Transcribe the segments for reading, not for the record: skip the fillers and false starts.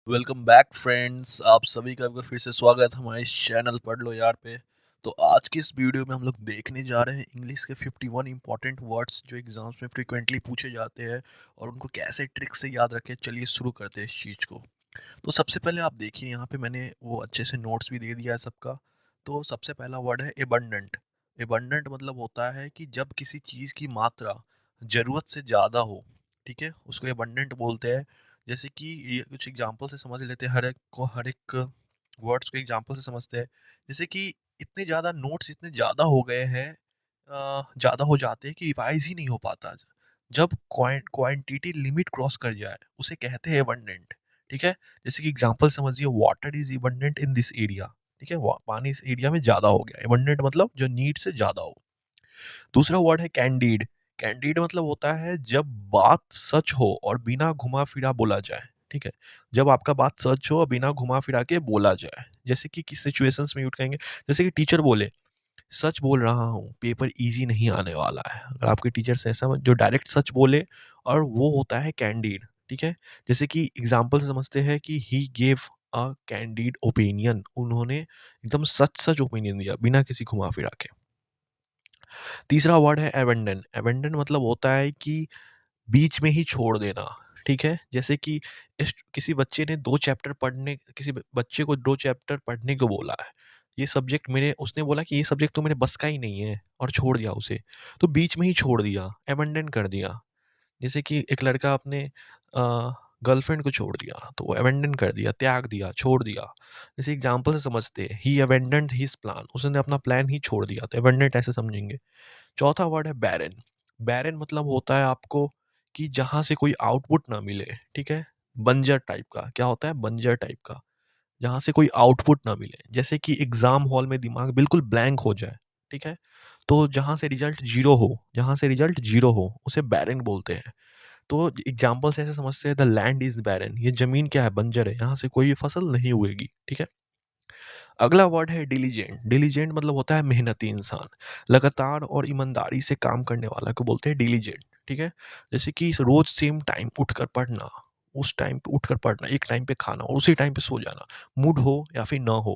Welcome back friends. आप सभी का एक बार फिर से स्वागत है हमारे इस चैनल पढ़ लो यार पे। तो आज की इस वीडियो में हम लोग देखने जा रहे हैं इंग्लिश के 51 इंपॉर्टेंट वर्ड्स जो एग्जाम्स में फ्रिक्वेंटली पूछे जाते हैं और उनको कैसे ट्रिक से याद रखें। चलिए शुरू करते हैं इस चीज़ को। तो सबसे पहले आप देखिए, यहाँ पे मैंने वो अच्छे से नोट्स भी दे दिया है सबका। तो सबसे पहला वर्ड है एबंडेंट। एबंडेंट मतलब होता है कि जब किसी चीज़ की मात्रा ज़रूरत से ज़्यादा हो, ठीक है, उसको एबंडेंट बोलते हैं। जैसे कि ये कुछ एग्जांपल से समझ लेते हैं, हर एक वर्ड्स को एग्जांपल से समझते हैं। जैसे कि इतने ज़्यादा नोट्स इतने ज़्यादा हो गए हैं, ज़्यादा हो जाते हैं कि रिवाइज ही नहीं हो पाता। जब क्वांटिटी लिमिट क्रॉस कर जाए उसे कहते हैं एबंडेंट। ठीक है। जैसे कि एग्जांपल समझिए, water is abundant in this area. ठीक है, पानी इस एरिया में ज्यादा हो गया। एबंडेंट मतलब जो नीड से ज्यादा हो। दूसरा वर्ड है कैंडिड। कैंडिड मतलब होता है जब बात सच हो और बिना घुमा फिरा बोला जाए। ठीक है, जब आपका बात सच हो और बिना घुमा फिरा के बोला जाए। जैसे कि किस सिचुएशंस में यूज करेंगे, जैसे कि टीचर बोले सच बोल रहा हूँ, पेपर इजी नहीं आने वाला है। अगर आपके टीचर से ऐसा जो डायरेक्ट सच बोले, और वो होता है कैंडिड। ठीक है। जैसे कि एग्जाम्पल से समझते हैं कि he gave a candid opinion, उन्होंने एकदम सच सच ओपिनियन दिया बिना किसी घुमा फिरा के। तीसरा वर्ड है एबेंडन। एबेंडन मतलब होता है कि बीच में ही छोड़ देना। ठीक है, जैसे कि किसी बच्चे ने दो चैप्टर पढ़ने, किसी बच्चे को दो चैप्टर पढ़ने को बोला है। ये सब्जेक्ट मेरे, उसने बोला कि ये सब्जेक्ट तो मेरे बस का ही नहीं है और छोड़ दिया उसे। तो बीच में ही छोड़ दिया, एबेंडन कर दिया। जैसे कि एक लड़का अपने गर्लफ्रेंड को छोड़ दिया, तो वो अबेंडन कर दिया, त्याग दिया, छोड़ दिया। जैसे एग्जाम्पल से समझते हैं, ही अबेंडन्ड हिज प्लान, उसने अपना प्लान ही छोड़ दिया, तो अबेंडेंट ऐसे समझेंगे। चौथा वर्ड है बैरन। बैरन मतलब होता है आपको कि जहां से कोई आउटपुट ना मिले। ठीक है, बंजर टाइप का। क्या होता है? बंजर टाइप का, जहां से कोई आउटपुट ना मिले। जैसे कि एग्जाम हॉल में दिमाग बिल्कुल ब्लैंक हो जाए। ठीक है, तो जहां से रिजल्ट जीरो हो, जहां से रिजल्ट जीरो हो उसे बैरन बोलते हैं। तो एग्जाम्पल से ऐसे समझते हैं, द लैंड इज बैरन, ये जमीन क्या है? बंजर है, यहाँ से कोई फसल नहीं उगेगी। ठीक है। अगला वर्ड है डिलीजेंट। डिलीजेंट मतलब होता है मेहनती इंसान, लगातार और ईमानदारी से काम करने वाला को बोलते हैं डिलीजेंट। ठीक है, जैसे कि रोज सेम टाइम उठकर पढ़ना, उस टाइम पे उठकर पढ़ना, एक टाइम पे खाना और उसी टाइम पे सो जाना, मूड हो या फिर ना हो,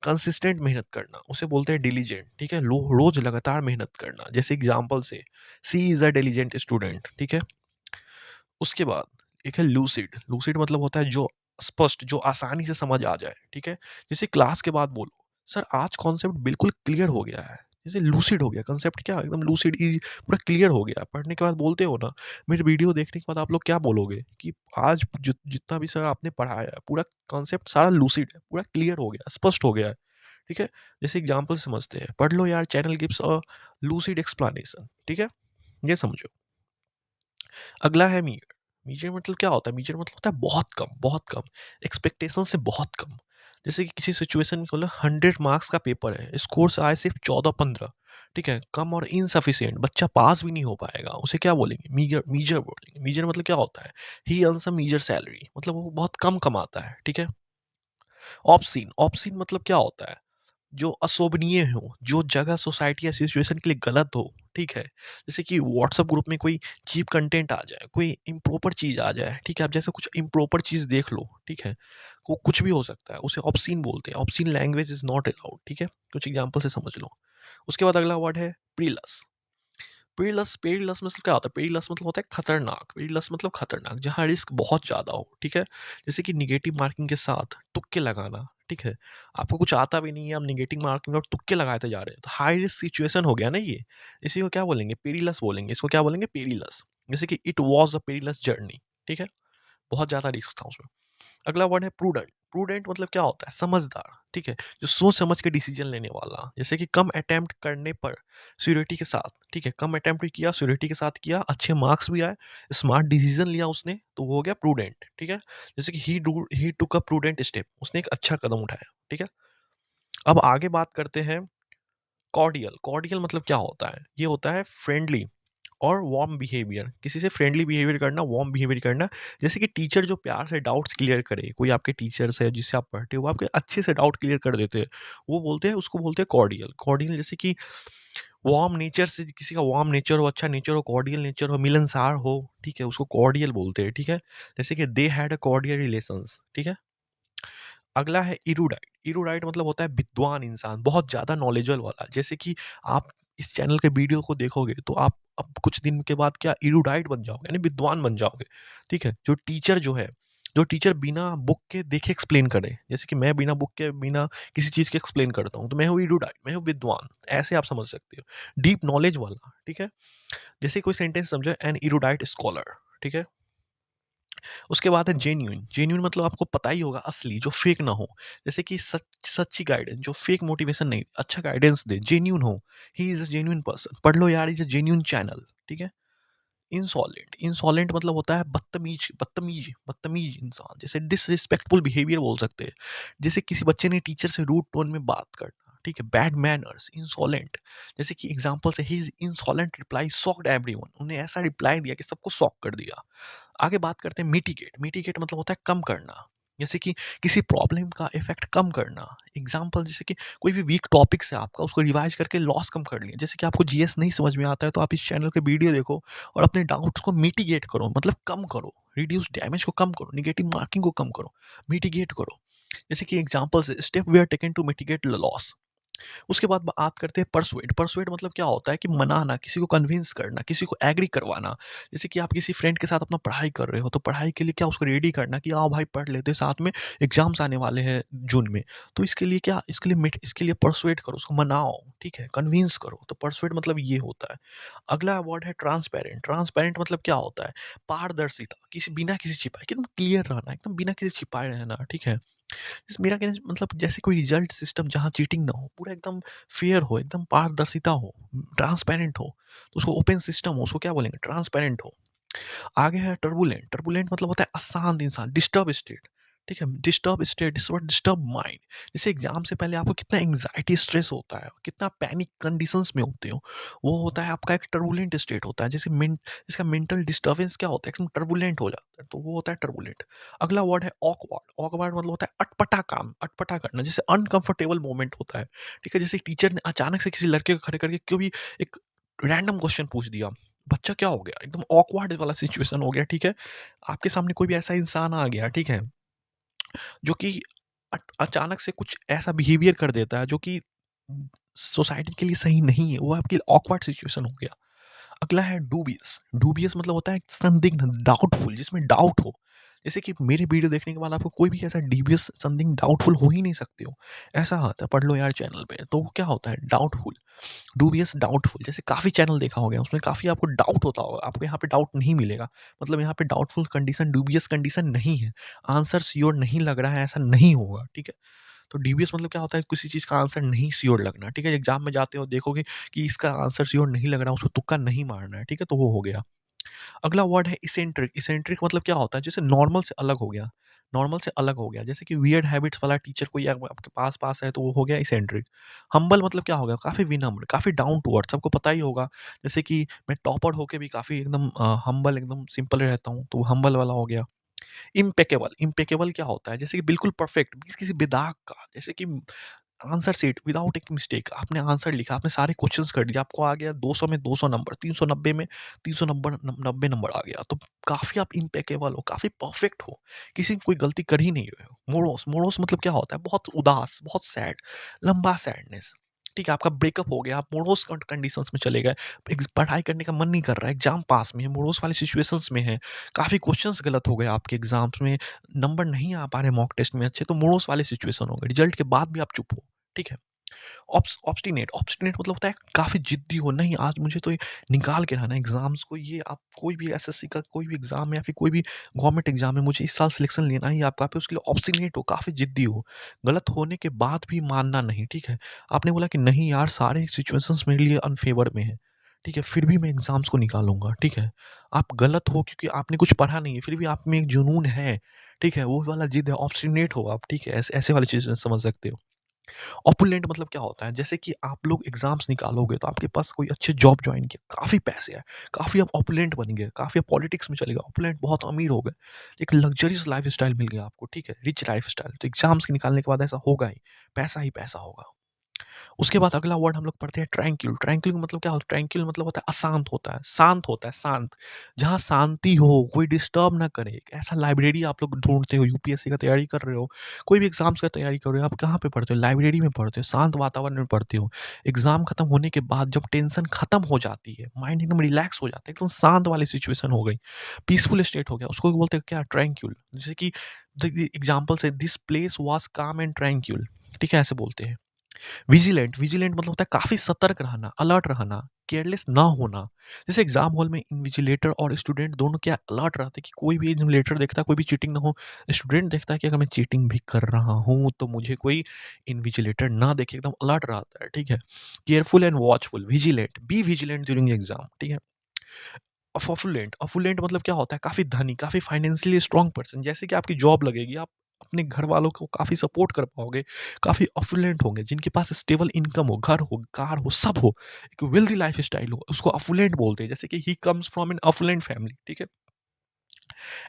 कंसिस्टेंट मेहनत करना, उसे बोलते हैं डिलीजेंट। ठीक है, रोज लगातार मेहनत करना। जैसे एग्जाम्पल से, सी इज अ डिलीजेंट स्टूडेंट। ठीक है। उसके बाद एक है लूसिड। लूसिड मतलब होता है जो स्पष्ट, जो आसानी से समझ आ जाए। ठीक है, जैसे क्लास के बाद बोलो, सर आज कॉन्सेप्ट बिल्कुल क्लियर हो गया है। जैसे लूसिड हो गया कंसेप्ट, क्या एकदम लूसिड इजी, पूरा क्लियर हो गया। पढ़ने के बाद बोलते हो ना, मेरे वीडियो देखने के बाद आप लोग क्या बोलोगे कि आज जितना भी सर आपने पढ़ाया है, पूरा कॉन्सेप्ट सारा लूसिड है, पूरा क्लियर हो गया, स्पष्ट हो गया है। ठीक है, जैसे एग्जाम्पल समझते हैं, पढ़ लो यार, channel gives a lucid explanation. ठीक है, ये समझो। अगला है मीजर। मीजर मतलब क्या होता है? मीजर मतलब होता है बहुत कम, बहुत कम, एक्सपेक्टेशन से बहुत कम। जैसे कि किसी सिचुएशन में बोला 100 मार्क्स का पेपर है, स्कोर से आए सिर्फ 14-15। ठीक है, कम और इनसफिशिएंट, बच्चा पास भी नहीं हो पाएगा, उसे क्या बोलेंगे? मीजर, मीजर बोलेंगे। मीजर मतलब क्या होता है? He earns a meagre salary, मतलब वो बहुत कम कमाता है। ठीक है। ऑब्सीन। ऑब्सीन मतलब क्या होता है? जो अशोभनीय हो, जो जगह सोसाइटी या सिचुएशन के लिए गलत हो। ठीक है, जैसे कि व्हाट्सएप ग्रुप में कोई चीप कंटेंट आ जाए, कोई इम्प्रॉपर चीज आ जाए। ठीक है, आप जैसे कुछ इम्प्रॉपर चीज देख लो। ठीक है, वो कुछ भी हो सकता है, उसे ऑब्सीन बोलते हैं। Obscene language is not allowed. ठीक है, कुछ एग्जांपल से समझ लो। उसके बाद अगला वर्ड है प्रीलस। पेरिलस। पेरिलस मतलब क्या होता है? पेरिलस मतलब होता है खतरनाक। पेरिलस मतलब खतरनाक, जहाँ रिस्क बहुत ज्यादा हो। ठीक है, जैसे कि निगेटिव मार्किंग के साथ तुक्के लगाना। ठीक है, आपको कुछ आता भी नहीं है, आप निगेटिव मार्किंग और तुक्के लगाते जा रहे हैं, तो हाई रिस्क सिचुएशन हो गया ना ये। इसी को क्या बोलेंगे? पेरिलस बोलेंगे। इसको क्या बोलेंगे? पेरिलस। जैसे कि it was a perilous journey. ठीक है, बहुत ज्यादा रिस्क था उसमें। अगला वर्ड है प्रूडेंट। प्रूडेंट मतलब क्या होता है? समझदार। ठीक है, जो सोच समझ के डिसीजन लेने वाला। जैसे कि कम अटेम्प्ट करने पर श्योरिटी के साथ। ठीक है, कम अटेम्प्ट किया, श्योरिटी के साथ किया, अच्छे मार्क्स भी आए, स्मार्ट डिसीजन लिया उसने, तो वो हो गया प्रूडेंट। ठीक है, जैसे कि ही टुक अ प्रूडेंट स्टेप, उसने एक अच्छा कदम उठाया। ठीक है, अब आगे बात करते हैं कॉर्डियल। कॉर्डियल मतलब क्या होता है? ये होता है फ्रेंडली और वार्म बिहेवियर। किसी से फ्रेंडली बिहेवियर करना, वार्म बिहेवियर करना। जैसे कि टीचर जो प्यार से डाउट्स क्लियर करे, कोई आपके टीचर्स है जिससे आप पढ़ते हो, वो आपके अच्छे से डाउट क्लियर कर देते हैं, वो बोलते हैं, उसको बोलते हैं कॉर्डियल। कॉर्डियल जैसे कि वार्म नेचर से किसी का वार्म नेचर हो, अच्छा नेचर हो, कॉर्डियल नेचर हो, मिलनसार हो, ठीक है? उसको कॉर्डियल बोलते हैं, ठीक है? जैसे कि they had a cordial relations, ठीक है? अगला है इरूडाइट। इरूडाइट मतलब होता है विद्वान इंसान, बहुत ज़्यादा नॉलेजेबल वाला। जैसे कि आप इस चैनल के वीडियो को देखोगे तो आप अब कुछ दिन के बाद क्या इरूडाइट बन जाओगे, यानी विद्वान बन जाओगे, ठीक है? जो टीचर बिना बुक के देखे एक्सप्लेन करे, जैसे कि मैं बिना बुक के, बिना किसी चीज़ के एक्सप्लेन करता हूँ, तो मैं हूँ इरूडाइट, मैं हूँ विद्वान, ऐसे आप समझ सकते हो। डीप नॉलेज वाला, ठीक है? जैसे कोई सेंटेंस समझो, एन इरूडाइट स्कॉलर, ठीक है? उसके बाद है जेन्युइन। जेन्युइन मतलब आपको पता ही होगा, असली, जो फेक ना हो। जैसे कि सच्ची गाइडेंस, जो फेक मोटिवेशन नहीं, अच्छा गाइडेंस दे, जेन्युइन हो। He is a genuine person, पढ़ लो यार, इज अ जेन्युइन चैनल, ठीक है? इंसॉलेंट। इंसॉलेंट मतलब होता है बदतमीज, बदतमीज, बदतमीज इंसान। जैसे डिसरिस्पेक्टफुल बिहेवियर बोल सकते हैं, जैसे किसी बच्चे ने टीचर से रूड टोन में बात करना, ठीक है? Bad manners, insolent. जैसे कि एग्जांपल से, he insolent reply shocked everyone, उन्हें ऐसा रिप्लाई दिया कि सबको शॉक कर दिया। आगे बात करते हैं मिटिगेट। मिटिगेट मतलब होता है कम करना, जैसे कि किसी प्रॉब्लम का इफेक्ट कम करना। एग्जाम्पल, जैसे कि कोई भी वीक टॉपिक से आपका, उसको रिवाइज करके लॉस कम कर लिया। जैसे कि आपको जीएस नहीं समझ में आता है, तो आप इस चैनल के वीडियो देखो और अपने डाउट्स को मिटिगेट करो, मतलब कम करो, रिड्यूस डैमेज को कम करो, निगेटिव मार्किंग को कम करो, मिटिगेट करो। जैसे कि एग्जाम्पल से, step we are taken to mitigate loss. उसके बाद बात करते हैं परसुएड। परसुएड मतलब क्या होता है कि मनाना, किसी को कन्विंस करना, किसी को एग्री करवाना। जैसे कि आप किसी फ्रेंड के साथ अपना पढ़ाई कर रहे हो, तो पढ़ाई के लिए क्या, उसको रेडी करना कि आओ भाई पढ़ लेते साथ में, एग्जाम्स आने वाले हैं जून में। तो इसके लिए क्या, इसके लिए परसुएड करो, उसको मनाओ, ठीक है? कन्विंस करो। तो परसुएड मतलब ये होता है। अगला वर्ड है ट्रांसपेरेंट। ट्रांसपेरेंट मतलब क्या होता है? पारदर्शिता, किसी बिना किसी छिपाए, एकदम क्लियर रहना, एकदम बिना किसी छिपाए रहना, ठीक है? मेरा कहने से मतलब, जैसे कोई रिजल्ट सिस्टम जहाँ चीटिंग ना हो, पूरा एकदम फेयर हो, एकदम पारदर्शिता हो, ट्रांसपेरेंट हो, तो उसको ओपन सिस्टम हो, उसको क्या बोलेंगे? ट्रांसपेरेंट हो। आगे है टर्बुलेंट। टर्बुलेंट मतलब होता है अशांत इंसान, डिस्टर्ब स्टेट, ठीक है? Disturb state, disturb mind. जैसे एग्जाम से पहले आपको कितना एंग्जाइटी, स्ट्रेस होता है, कितना पैनिक कंडीशंस में होते हो, वो होता है आपका एक टर्बुलेंट स्टेट होता है। जैसे इसका मेंटल डिस्टर्बेंस क्या होता है, एकदम टर्बुलेंट हो जाता है, तो वो होता है टर्बुलेंट। अगला वर्ड है ऑकवर्ड। ऑकवर्ड मतलब होता है अटपटा काम, अटपटा करना, जैसे अनकंफर्टेबल मोमेंट होता है, ठीक है? जैसे टीचर ने अचानक से किसी लड़के को खड़े करके क्यों भी एक रैंडम क्वेश्चन पूछ दिया, बच्चा क्या हो गया, एकदम ऑकवर्ड वाला सिचुएशन हो गया, ठीक है? आपके सामने कोई भी ऐसा इंसान आ गया, ठीक है, जो कि अचानक से कुछ ऐसा बिहेवियर कर देता है जो कि सोसाइटी के लिए सही नहीं है, वो आपके ऑकवर्ड सिचुएशन हो गया। अगला है डूबियस। डूबियस मतलब होता है संदिग्ध, डाउटफुल, जिसमें डाउट हो। जैसे कि मेरे वीडियो देखने के बाद आपको कोई भी ऐसा डीबियस, संदिग्ध, डाउटफुल हो ही नहीं सकते हो। ऐसा आता है, पढ़ लो यार चैनल पे, तो वो क्या होता है? Doubtful, dubious, doubtful. जैसे काफ़ी चैनल देखा होगा, उसमें काफ़ी आपको डाउट होता होगा, आपको यहाँ पे डाउट नहीं मिलेगा। मतलब यहाँ पे डाउटफुल कंडीशन, डूबियस कंडीशन नहीं है, आंसर श्योर नहीं लग रहा है, ऐसा नहीं होगा, ठीक है? तो डीबीएस मतलब क्या होता है? किसी चीज़ का आंसर नहीं श्योर लगना, ठीक है? एग्जाम में जाते हो, देखोगे कि इसका आंसर श्योर नहीं लग रहा, उसको तुक्का नहीं मारना है, ठीक है? तो वो हो गया। अगला वर्ड है इसेंट्रिक। इसेंट्रिक मतलब क्या होता है? जैसे नॉर्मल से अलग हो गया, नॉर्मल से अलग हो गया। जैसे कि वियर्ड हैबिट्स वाला टीचर कोई आपके पास है, तो वो हो गया इसेंट्रिक। हम्बल मतलब क्या हो गया? काफ़ी विनम्र, काफ़ी डाउन टू अर्थ, सबको पता ही होगा। जैसे कि मैं टॉपर होके भी काफ़ी एकदम हम्बल, एकदम सिंपल रहता हूँ, तो वो हम्बल वाला हो गया। इम्पेकेबल। इम्पेकेबल क्या होता है? जैसे कि बिल्कुल परफेक्ट, किसी बेदाग का, जैसे कि आंसर शीट विदाउट एक मिस्टेक, आपने आंसर लिखा, आपने सारे क्वेश्चंस कर दिए, आपको आ गया 200 में 200 नंबर, 390 में 390 नंबर आ गया, तो काफ़ी आप इम्पेकेबल हो, काफ़ी परफेक्ट हो, किसी में कोई गलती कर ही नहीं रहे हो। मोरोस। मोरोस मतलब क्या होता है? बहुत उदास, बहुत सैड, लंबा सैडनेस, ठीक है? आपका ब्रेकअप हो गया, आप मोरोस कंडीशंस में चले गए, पढ़ाई करने का मन नहीं कर रहा है, एग्जाम पास में है, मोरोस वाली सिचुएशंस में है, काफ़ी क्वेश्चंस गलत हो गए आपके एग्जाम्स में, नंबर नहीं आ पा रहे मॉक टेस्ट में अच्छे, तो मोरोस वाले सिचुएशन हो गए, रिजल्ट के बाद भी आप चुप हो, ठीक है? ऑब्स्टिनेट। ऑब्स्टिनेट मतलब होता है काफ़ी जिद्दी हो, नहीं आज मुझे तो ये निकाल के रहना है एग्जाम्स को, ये आप कोई भी एसएससी का कोई भी एग्जाम है या फिर कोई भी गवर्नमेंट एग्जाम है, मुझे इस साल सिलेक्शन लेना ही है आपका, आप उसके लिए ऑब्स्टिनेट हो, काफ़ी जिद्दी हो, गलत होने के बाद भी मानना नहीं, ठीक है? आपने बोला कि नहीं यार, सारे सिचुएशंस मेरे लिए अनफेवर में है, ठीक है, फिर भी मैं एग्जाम्स को निकालूंगा, ठीक है? आप गलत हो क्योंकि आपने कुछ पढ़ा नहीं है, फिर भी आप में एक जुनून है, ठीक है? वो वाला जिद है, ऑब्स्टिनेट हो आप, ठीक है? ऐसे ऐसे वाली चीज़ें समझ सकते हो। ऑपुलेंट मतलब क्या होता है? जैसे कि आप लोग एग्जाम्स निकालोगे, तो आपके पास कोई अच्छे जॉब ज्वाइन किया, काफ़ी पैसे हैं, काफ़ी आप ऑपुलेंट बन गए, काफ़ी आप पॉलिटिक्स में चले गए, ऑपुलेंट, बहुत अमीर हो गए, एक लग्जरियस लाइफ स्टाइल मिल गया आपको, ठीक है? रिच लाइफ स्टाइल, तो एग्जाम्स के निकालने के बाद ऐसा होगा ही, पैसा होगा। उसके बाद अगला वर्ड हम लोग पढ़ते हैं ट्रैंक्विल। ट्रैंक्विल मतलब क्या होता है? ट्रैंक्विल मतलब होता है अशांत होता है, शांत होता है, शांत। जहाँ शांति हो, कोई डिस्टर्ब ना करे, एक ऐसा लाइब्रेरी आप लोग ढूँढते हो, यूपीएससी का तैयारी कर रहे हो, कोई भी एग्ज़ाम्स का तैयारी कर रहे हो, आप कहाँ पे पढ़ते हो? लाइब्रेरी में पढ़ते हो, शांत वातावरण में पढ़ते हो। एग्ज़ाम खत्म होने के बाद जब टेंशन खत्म हो जाती है, माइंड एकदम रिलैक्स हो जाता है, एकदम शांत वाली सिचुएशन हो गई, पीसफुल स्टेट हो गया, उसको बोलते हैं क्या? ट्रैंक्विल। जैसे कि द एग्ज़ाम्पल से दिस प्लेस वाज़ काम एंड ट्रैंक्विल, ठीक है? ऐसे बोलते हैं। विजिलेंट, विजिलेंट मतलब होता है काफ़ी सतर्क रहना, अलर्ट रहना, केयरलेस ना होना। जैसे एग्ज़ाम हॉल में इन्विजिलेटर और स्टूडेंट दोनों क्या अलर्ट रहते हैं कि कोई भी इन्विजिलेटर देखता है, कोई भी चीटिंग ना हो। स्टूडेंट देखता है कि अगर मैं चीटिंग भी कर रहा हूँ, तो मुझे कोई इन्विजिलेटर ना देखे, एकदम अलर्ट रहता है, ठीक है? Careful and watchful, vigilant, be vigilant during exam, ठीक है? अफुलेंट, अफुलेंट मतलब क्या होता है? काफ़ी धनी, काफ़ी फाइनेंशियली स्ट्रॉन्ग पर्सन। जैसे कि आपकी जॉब लगेगी, आप अपने घर वालों को काफ़ी सपोर्ट कर पाओगे, काफ़ी अफुलेंट होंगे, जिनके पास स्टेबल इनकम हो, घर हो, कार हो, सब हो, एक वेल्दी लाइफ़स्टाइल हो, उसको अफुलेंट बोलते हैं। जैसे कि he comes from an affluent family, ठीक है?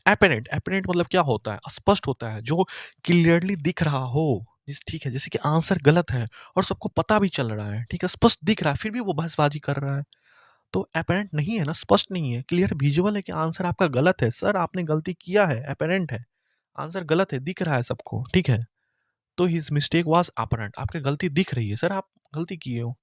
एपेरेंट, एपेरेंट मतलब क्या होता है? स्पष्ट होता है, जो क्लियरली दिख रहा हो। ठीक है, जैसे कि आंसर गलत है और सबको पता भी चल रहा है, ठीक है? स्पष्ट दिख रहा है, फिर भी वो बहसबाजी कर रहा है। तो अपैरेंट नहीं है ना, स्पष्ट नहीं है, क्लियर विजुअल है कि आंसर आपका गलत है। सर आपने गलती किया है, अपैरेंट है। आंसर गलत है, दिख रहा है सबको, ठीक है? तो हिज मिस्टेक वाज़ अपैरेंट, आपकी गलती दिख रही है, सर आप गलती किए हो।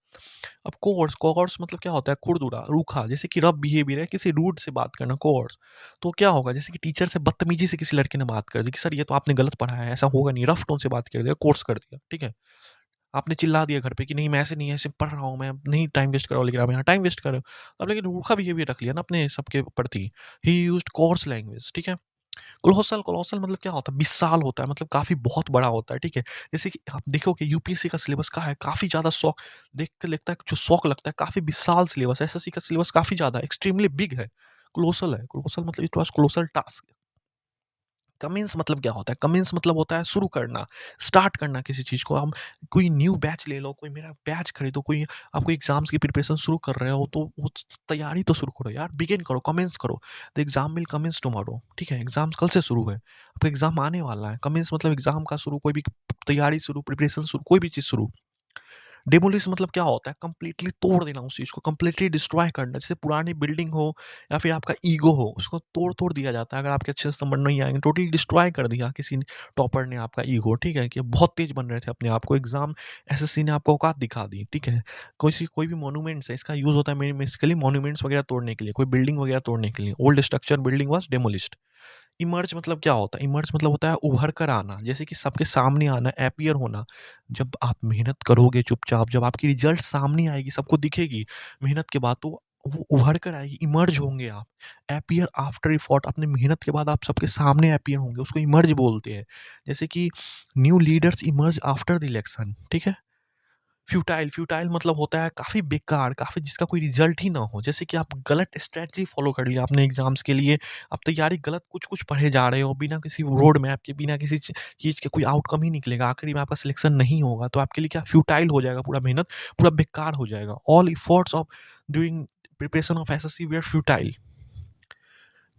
अब कोवर्स, कोवर्स मतलब क्या होता है? खुरदुरा, रूखा, जैसे कि रफ बिहेवियर है, किसी रूड से बात करना, कोवर्स। तो क्या होगा? जैसे कि टीचर से बदतमीजी से किसी लड़के ने बात कर दी कि सर ये तो आपने गलत पढ़ा है, ऐसा होगा नहीं, रफ टोन से बात कर दिया, कोर्स कर दिया, ठीक है? आपने चिल्ला दिया घर पे कि नहीं मैं ऐसे नहीं ऐसे पढ़ रहा हूँ मैं, नहीं टाइम वेस्ट कर रहा हूँ, लेकिन आप यहाँ टाइम वेस्ट कर रहे हो। अब लेकिन रूखा बिहेवियर रख लिया ना अपने सबके प्रति। ही यूज्ड कोर्स लैंग्वेज, ठीक है? कोलोसल, कोलोसल मतलब क्या होता है? विशाल होता है, मतलब काफ़ी बहुत बड़ा होता है, ठीक है? जैसे कि आप देखोगे यूपीएससी का सिलेबस क्या है, काफ़ी ज़्यादा शौक देख के लगता है, जो शौक लगता है, काफ़ी विशाल सिलेबस है। एसएससी का सिलेबस काफ़ी ज़्यादा एक्सट्रीमली बिग है। कोलोसल है, कोलोसल मतलब it was colossal task. Commence मतलब क्या होता है? कमेंस मतलब होता है शुरू करना, स्टार्ट करना किसी चीज़ को। हम कोई न्यू बैच ले लो, कोई मेरा बैच खरीदो, कोई आप कोई एग्ज़ाम्स की प्रिपरेशन शुरू कर रहे हो, तो वो तैयारी तो शुरू करो यार, बिगिन करो, कमेंस करो। The exam will commence tomorrow, ठीक है? एग्ज़ाम्स कल से शुरू है, आपका एग्ज़ाम आने वाला है। कमेंस मतलब एग्ज़ाम का शुरू, कोई भी तैयारी शुरू, प्रिपरेशन शुरू, कोई भी चीज़ शुरू। डेमोलिश मतलब क्या होता है? कंप्लीटली तोड़ देना उस चीज़ को, कंप्लीटली डिस्ट्रॉय करना। जैसे पुरानी बिल्डिंग हो या फिर आपका ईगो हो, उसको तोड़-तोड़ दिया जाता है। अगर आपके अच्छे से नंबर नहीं आएँगे, टोटली डिस्ट्रॉय कर दिया किसी ने, टॉपर ने आपका ईगो, ठीक है? कि बहुत तेज़ बन रहे थे अपने आप को, एग्ज़ाम एसएससी ने आपको औकात दिखा दी, ठीक है? कोई भी मॉन्यूमेंट्स है, इसका यूज़ होता है बेसिकली मॉन्यूमेंट्स वगैरह तोड़ने के लिए, कोई बिल्डिंग वगैरह तोड़ने के लिए। Old structure building was demolished. Emerge मतलब क्या होता है? इमर्ज मतलब होता है उभर कर आना, जैसे कि सबके सामने आना, अपीयर होना। जब आप मेहनत करोगे चुपचाप, जब आपकी रिजल्ट सामने आएगी, सबको दिखेगी मेहनत के बाद, तो वो उभर कर आएगी, इमर्ज होंगे आप। अपीयर आफ्टर एफर्ट, अपनी मेहनत के बाद आप सबके सामने अपीयर होंगे, उसको इमर्ज बोलते हैं। जैसे कि new leaders emerge after the election, ठीक है? फ्यूटाइल, फ्यूटाइल मतलब होता है काफ़ी बेकार, काफ़ी जिसका कोई रिज़ल्ट ही ना हो। जैसे कि आप गलत स्ट्रैटेजी फ़ॉलो कर लिया आपने एग्ज़ाम्स के लिए, आप तैयारी गलत कुछ-कुछ पढ़े जा रहे हो, बिना किसी रोड मैप के, बिना किसी चीज़ के कोई आउटकम ही निकलेगा, आखिरी में आपका सिलेक्शन नहीं होगा, तो आपके लिए क्या फ्यूटाइल हो जाएगा पूरा मेहनत, पूरा बेकार हो जाएगा। All efforts of doing preparation of SSC were futile.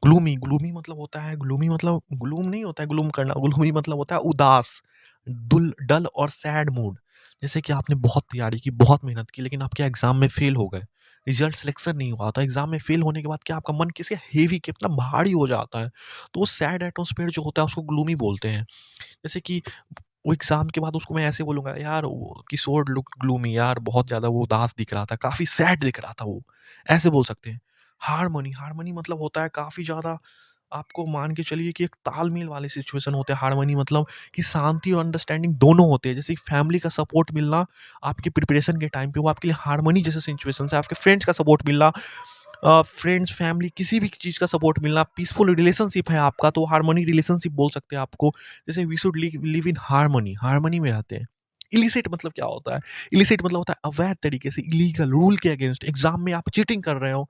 Gloomy, gloomy मतलब होता है, ग्लूमी मतलब ग्लूम नहीं होता है ग्लूम करना, ग्लूमी मतलब होता है उदास, डल और सैड मूड। जैसे कि आपने बहुत तैयारी की, बहुत मेहनत की, लेकिन आपके एग्ज़ाम में फ़ेल हो गए। रिज़ल्ट सिलेक्शन नहीं हुआ, तो एग्ज़ाम में फ़ेल होने के बाद क्या आपका मन कैसे हेवी, कितना भारी हो जाता है। तो वो सैड एटमॉस्फेयर जो होता है उसको ग्लूमी बोलते हैं। जैसे कि वो एग्ज़ाम के बाद उसको मैं ऐसे बोलूँगा, यार वो किशोर लुक्ड ग्लूमी, यार बहुत ज़्यादा वो उदास दिख रहा था, काफ़ी सैड दिख रहा था वो, ऐसे बोल सकते हैं। हार्मनी, हार्मनी मतलब होता है काफ़ी ज़्यादा, आपको मान के चलिए कि एक तालमेल वाली सिचुएशन होते हैं। हार्मनी मतलब कि शांति और अंडरस्टैंडिंग दोनों होते हैं। जैसे फैमिली का सपोर्ट मिलना आपकी प्रिपरेशन के टाइम पे, वो आपके लिए हार्मनी जैसे सिचुएशन है। आपके फ्रेंड्स का सपोर्ट मिलना, फ्रेंड्स, फैमिली, किसी भी चीज़ का सपोर्ट मिलना, पीसफुल रिलेशनशिप है आपका, तो हार्मनी रिलेशनशिप बोल सकते हैं आपको। जैसे we should live in harmony, harmony में रहते हैं। इलिसिट मतलब क्या होता है? इलिसिट मतलब होता है अवैध तरीके से, इलीगल, रूल के अगेंस्ट। एग्ज़ाम में आप चीटिंग कर रहे हो,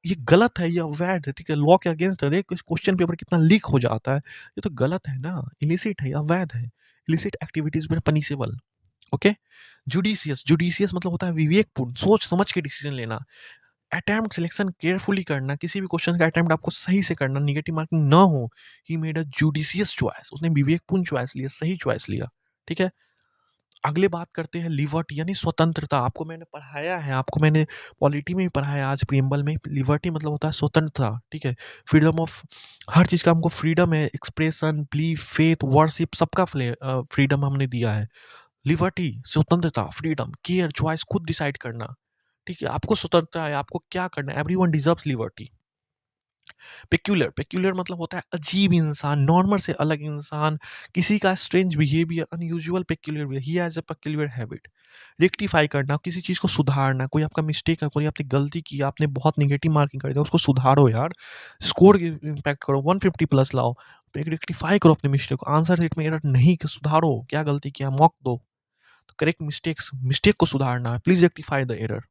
ये गलत है, ये अवैध है, ठीक है? लॉ के अगेंस्ट है। देखो क्वेश्चन पेपर कितना लीक हो जाता है, ये तो गलत है ना, इलिसिट है, ये अवैध है। इलिसिट एक्टिविटीज़ में पनिशेबल, ओके? जुडिशियस, जुडिशियस मतलब होता है विवेकपूर्ण, सोच समझ के डिसीजन लेना। अटेम्प्ट सिलेक्शन केयरफुली करना, किसी भी क्वेश्चन का अटेम्प्ट आपको सही से करना, नेगेटिव मार्किंग ना हो। He made a judicious choice, उसने विवेकपूर्ण चॉइस लिया, सही चॉइस लिया, ठीक है? अगले बात करते हैं लिबर्टी यानी स्वतंत्रता। आपको मैंने पढ़ाया है, आपको मैंने पॉलिटी में भी पढ़ाया आज प्रिएम्बल में। लिबर्टी मतलब होता है स्वतंत्रता, ठीक है? फ्रीडम ऑफ हर चीज़ का हमको फ्रीडम है, एक्सप्रेशन, बिलीफ, फेथ, वर्शिप सबका फ्रीडम हमने दिया है। लिबर्टी, स्वतंत्रता, फ्रीडम, केयर, चॉइस, खुद डिसाइड करना, ठीक है? आपको स्वतंत्रता है, आपको क्या करना है, everyone deserves liberty. Peculiar peculiar मतलब होता है अजीब इंसान, नॉर्मल से अलग इंसान, किसी का strange behaviour, unusual peculiar behaviour, he has a peculiar habit. Rectify करना, किसी चीज़ को सुधारना, कोई आपका मिस्टेक है, कोई आपने गलती की, आपने बहुत नेगेटिव मार्किंग कर दिया, उसको सुधारो यार, स्कोर इम्पैक्ट करो, 150 प्लस लाओ, रेक्टिफाई करो अपने मिस्टेक को, आंसर सेट में एरर नहीं सुधारो, क्या गलती किया मॉक दो, तो करेक्ट मिस्टेक्स, मिस्टेक को सुधारना है, please rectify the error.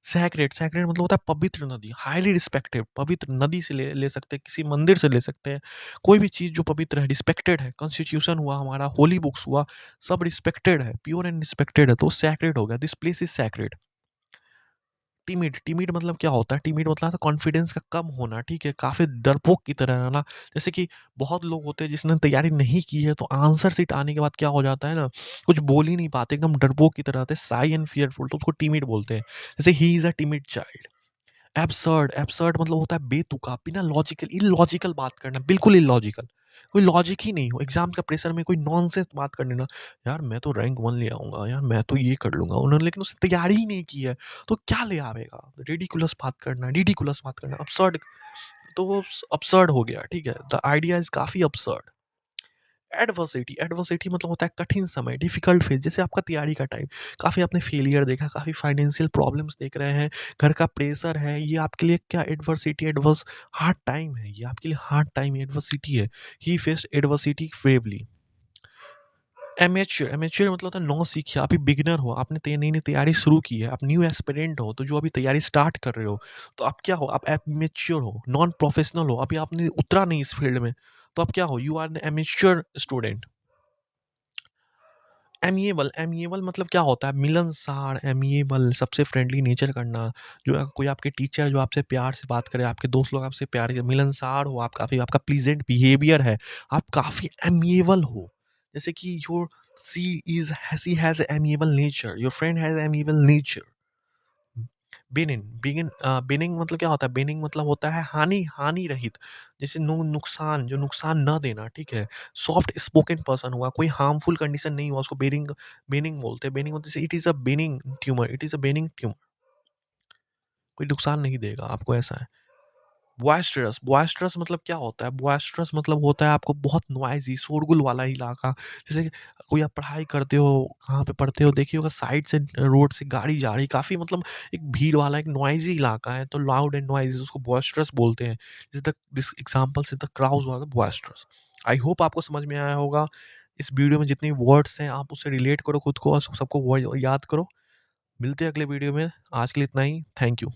Sacred sacred मतलब होता है पवित्र नदी, हाईली रिस्पेक्टेड, पवित्र नदी से ले सकते हैं, किसी मंदिर से ले सकते हैं, कोई भी चीज़ जो पवित्र है, रिस्पेक्टेड है, कॉन्स्टिट्यूशन हुआ हमारा, होली बुक्स हुआ, सब रिस्पेक्टेड है, प्योर एंड रिस्पेक्टेड है, तो सैक्रेड हो गया, this place is sacred. Timid timid मतलब क्या होता है? टिमिड मतलब है कॉन्फिडेंस का कम होना, ठीक है? काफ़ी डरपोक की तरह रहना। जैसे कि बहुत लोग होते हैं जिसने तैयारी नहीं की है, तो आंसर शीट आने के बाद क्या हो जाता है ना, कुछ बोल ही नहीं पाते, एकदम डरपोक की तरह रहते हैं, शाई एंड फियरफुल, तो उसको टिमिड बोलते हैं। जैसे he is a timid child. Absurd absurd मतलब होता है बेतुका, बिना लॉजिकल, इलॉजिकल बात करना, बिल्कुल इलॉजिकल, कोई लॉजिक ही नहीं हो, एग्जाम का प्रेशर में कोई नॉनसेंस बात करने ना, यार मैं तो रैंक 1 ले आऊंगा, यार मैं तो ये कर लूंगा, उन्होंने लेकिन उसने तैयारी ही नहीं की है, तो क्या ले आवेगा? रिडिकुलस बात करना, absurd, तो वो absurd हो गया, ठीक है? द आइडिया इज काफी absurd। एडवर्सिटी एडवर्सिटी मतलब होता है कठिन समय, डिफिकल्ट फेज, जैसे आपका तैयारी का टाइम, काफ़ी आपने फेलियर देखा, काफ़ी फाइनेंशियल प्रॉब्लम्स देख रहे हैं, घर का प्रेशर है, ये आपके लिए क्या एडवर्सिटी, एडवर्स हार्ड टाइम है, ये आपके लिए हार्ड टाइम एडवर्सिटी है। ही faced adversity bravely. Amateur amateur मतलब होता है नौ सीखिए, आप ही बिगिनर हो, आपने नई नई तैयारी शुरू की है, आप न्यू एस्पिरेंट हो, तो जो अभी तैयारी स्टार्ट कर रहे हो, तो आप क्या हो? आप एमेच्योर हो, नॉन प्रोफेशनल हो, अभी आपने उतरा नहीं इस फील्ड में, तो आप क्या हो? You are an amateur student. Amiable amiable मतलब क्या होता है? मिलनसार, एमिएबल, सबसे फ्रेंडली नेचर करना, जो कोई आपके टीचर जो आपसे प्यार से बात करे, आपके दोस्त लोग आपसे प्यार करे, मिलनसार हो आप, काफ़ी आपका प्लीजेंट बिहेवियर है, आप काफ़ी एमिएबल हो। जैसे कि your C has amiable nature, your friend has amiable nature. Benign मतलब क्या होता है? बेनिंग मतलब होता है हानि रहित, जैसे नुकसान, जो नुकसान न देना, ठीक है? सॉफ्ट स्पोकन पर्सन हुआ, कोई हार्मफुल कंडीशन नहीं हुआ, उसको बेनिंग बेनिंग बोलते हैं। बेनिंग मतलब it is a benign tumour, it is a benign tumour, कोई नुकसान नहीं देगा आपको, ऐसा है। बॉयस्टरस बॉयस्टरस मतलब क्या होता है? बॉयस्टरस मतलब होता है आपको बहुत नॉइज़ी, शोरगुल वाला इलाका। जैसे कि कोई आप पढ़ाई करते हो, कहाँ पे पढ़ते हो, देखिए होगा साइड से रोड से गाड़ी जा रही, काफ़ी मतलब एक भीड़ वाला, एक नॉइज़ी इलाका है, तो लाउड एंड नॉइज़ी, उसको बॉयस्टरस बोलते हैं। जैसे द दिस एग्ज़ाम्पल से द क्राउड वाला बॉयस्टरस। आई होप आपको समझ में आया होगा। इस वीडियो में जितने वर्ड्स हैं, आप उससे रिलेट करो खुद को और सबको वो याद करो। मिलते हैं अगले वीडियो में। आज के लिए इतना ही। Thank you.